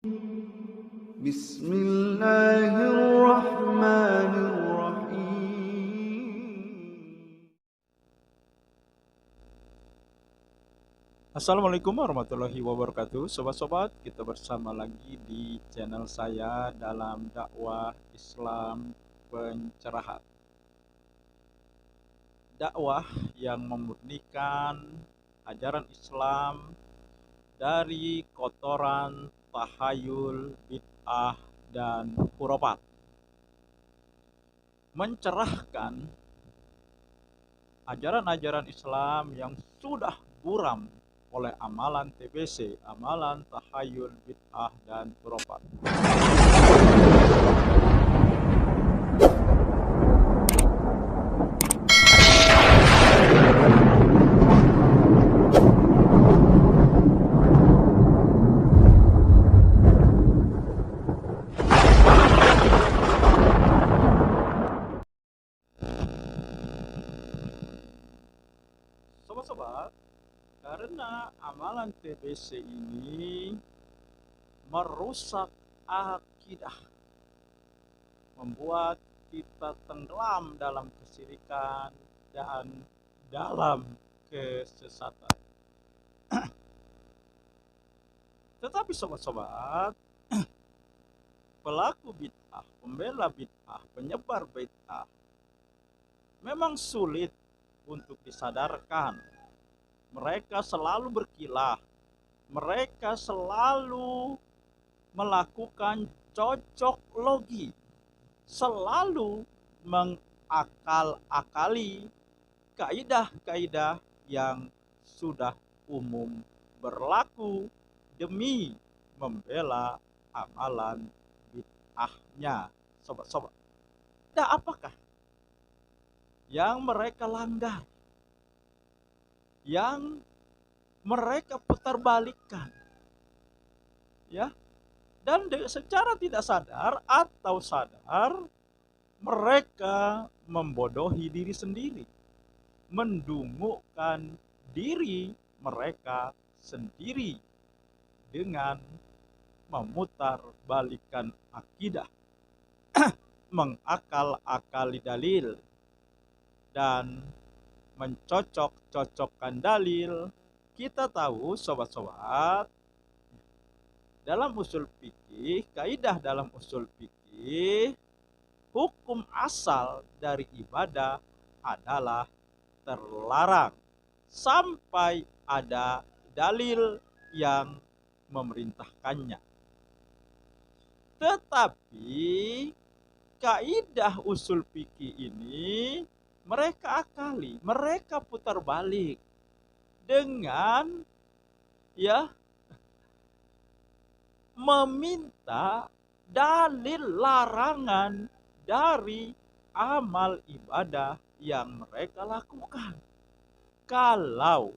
Bismillahirrahmanirrahim. Assalamualaikum warahmatullahi wabarakatuh. Sobat-sobat, kita bersama lagi di channel saya dalam dakwah Islam pencerahan. Dakwah yang memurnikan ajaran Islam dari kotoran tahayul, bid'ah, dan khurafat. Mencerahkan ajaran-ajaran Islam yang sudah buram oleh amalan TBC, amalan tahayul, bid'ah, dan khurafat. Sobat-sobat, karena amalan TBC ini merusak akidah, membuat kita tenggelam dalam kesyirikan dan dalam kesesatan. Tetapi sobat-sobat, pelaku bid'ah, pembela bid'ah, penyebar bid'ah memang sulit untuk disadarkan. Mereka selalu berkilah, mereka selalu melakukan cocok logi, selalu mengakal-akali kaidah-kaidah yang sudah umum berlaku demi membela amalan bid'ahnya. Sobat-sobat, dan apakah yang mereka langgar, yang mereka putarbalikkan, ya, dan secara tidak sadar atau sadar mereka membodohi diri sendiri, mendungukkan diri mereka sendiri dengan memutarbalikkan akidah, mengakal-akali dalil, dan mencocok-cocokkan dalil. Kita tahu sobat-sobat, dalam usul fikih, kaidah dalam usul fikih, hukum asal dari ibadah adalah terlarang sampai ada dalil yang memerintahkannya. Tetapi kaidah usul fikih ini mereka akali, mereka putar balik dengan meminta dalil larangan dari amal ibadah yang mereka lakukan. Kalau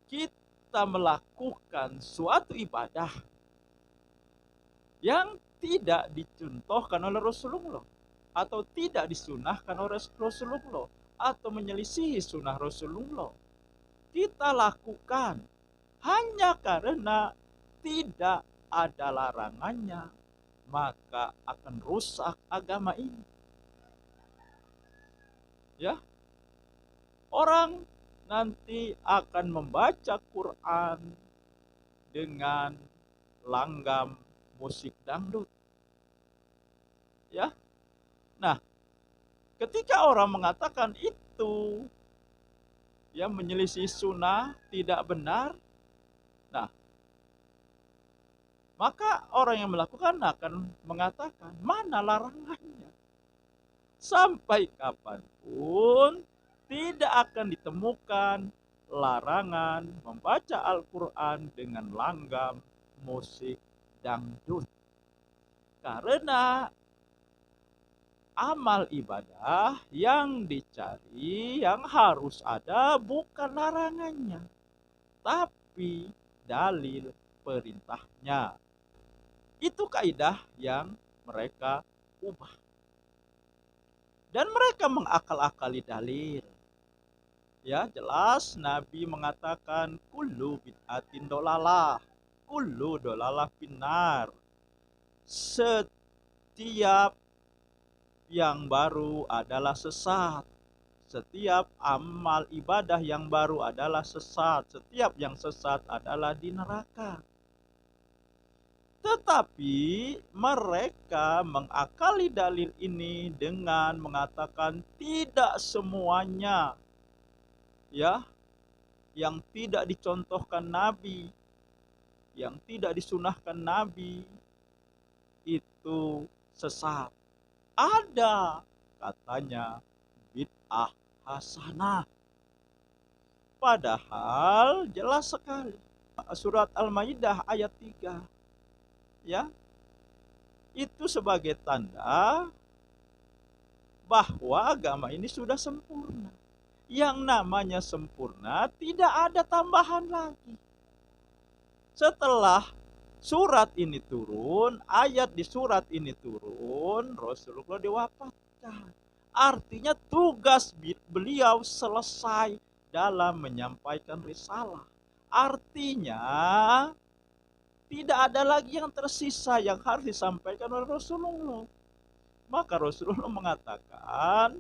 kita melakukan suatu ibadah yang tidak dicontohkan oleh Rasulullah, atau tidak disunahkan oleh Rasulullah, atau menyelisihi sunnah Rasulullah, kita lakukan hanya karena tidak ada larangannya, maka akan rusak agama ini. Orang nanti akan membaca Quran dengan langgam musik dangdut. Nah, ketika orang mengatakan itu menyelisih sunnah, tidak benar, nah, maka orang yang melakukan akan mengatakan, mana larangannya? Sampai kapanpun tidak akan ditemukan larangan membaca Al-Quran dengan langgam musik dangdut. Karena amal ibadah yang dicari, yang harus ada, bukan larangannya, tapi dalil perintahnya. Itu kaidah yang mereka ubah. Dan mereka mengakal-akali dalil. Jelas Nabi mengatakan kullu bid'atin dolalah, kullu dolalah finnar. Setiap yang baru adalah sesat. Setiap amal ibadah yang baru adalah sesat. Setiap yang sesat adalah di neraka. Tetapi mereka mengakali dalil ini dengan mengatakan tidak semuanya ya yang tidak dicontohkan Nabi, yang tidak disunahkan Nabi itu sesat. Ada katanya bid'ah hasanah. Padahal jelas sekali surat Al-Maidah ayat 3 ya, itu sebagai tanda bahwa agama ini sudah sempurna. Yang namanya sempurna tidak ada tambahan lagi. Setelah surat ini turun, ayat di surat ini turun, Rasulullah diwafatkan. Artinya tugas beliau selesai dalam menyampaikan risalah. Artinya tidak ada lagi yang tersisa yang harus disampaikan oleh Rasulullah. Maka Rasulullah mengatakan,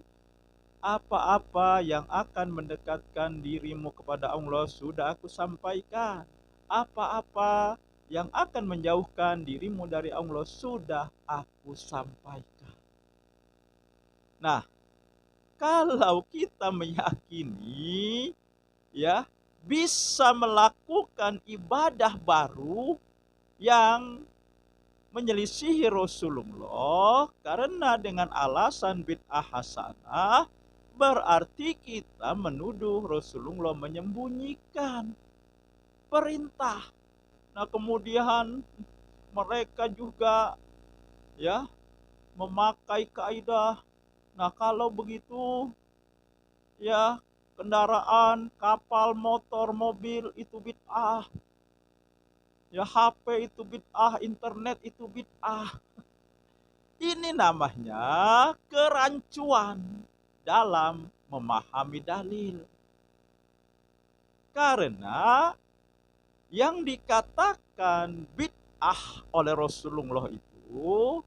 apa-apa yang akan mendekatkan dirimu kepada Allah sudah aku sampaikan. Apa-apa yang akan menjauhkan dirimu dari Allah sudah aku sampaikan. Nah, kalau kita meyakini ya bisa melakukan ibadah baru yang menyelisihi Rasulullah karena dengan alasan bid'ah hasanah, berarti kita menuduh Rasulullah menyembunyikan perintah. Nah, kemudian mereka juga ya memakai kaidah, nah kalau begitu ya kendaraan, kapal, motor, mobil itu bid'ah. Ya HP itu bid'ah, internet itu bid'ah. Ini namanya kerancuan dalam memahami dalil. Karena yang dikatakan bid'ah oleh Rasulullah itu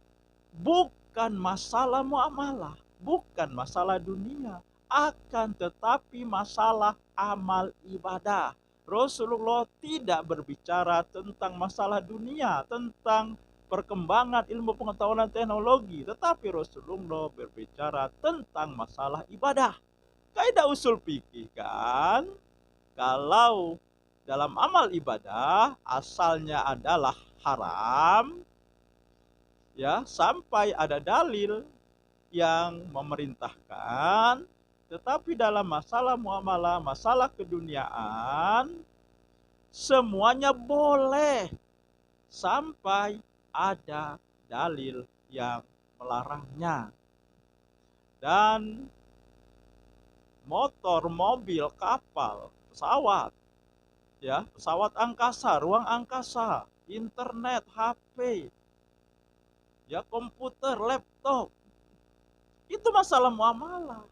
bukan masalah muamalah, bukan masalah dunia, akan tetapi masalah amal ibadah. Rasulullah tidak berbicara tentang masalah dunia, tentang perkembangan ilmu pengetahuan dan teknologi, tetapi Rasulullah berbicara tentang masalah ibadah. Kaidah usul fikih kan, kalau dalam amal ibadah asalnya adalah haram, ya sampai ada dalil yang memerintahkan. Tetapi dalam masalah muamalah, masalah keduniaan, semuanya boleh sampai ada dalil yang melarangnya. Dan motor, mobil, kapal, pesawat, ya, pesawat angkasa, ruang angkasa, internet, HP, ya, komputer, laptop, itu masalah muamalah.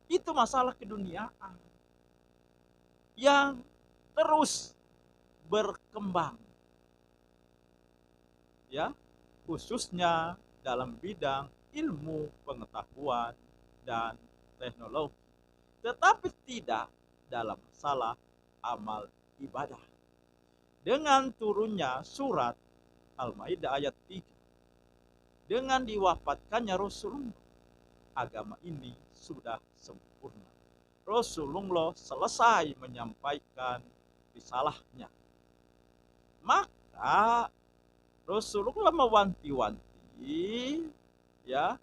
Itu masalah keduniaan yang terus berkembang, ya, khususnya dalam bidang ilmu pengetahuan dan teknologi, tetapi tidak dalam masalah amal ibadah. Dengan turunnya surat Al-Maidah ayat 3, dengan diwafatkannya Rasulullah, agama ini sudah sempurna. Rasulullah selesai menyampaikan risalahnya. Maka Rasulullah mewanti-wanti, ya,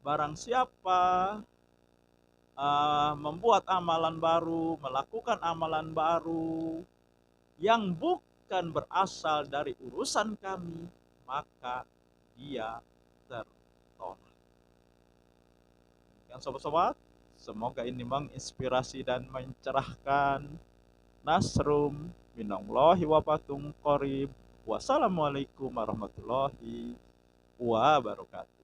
barang siapa membuat amalan baru, melakukan amalan baru yang bukan berasal dari urusan kami, maka dia tertolak. Yang sobat-sobat, semoga ini menginspirasi dan mencerahkan. Nasrum minallahi wa fathun qarib. Wassalamualaikum warahmatullahi wabarakatuh.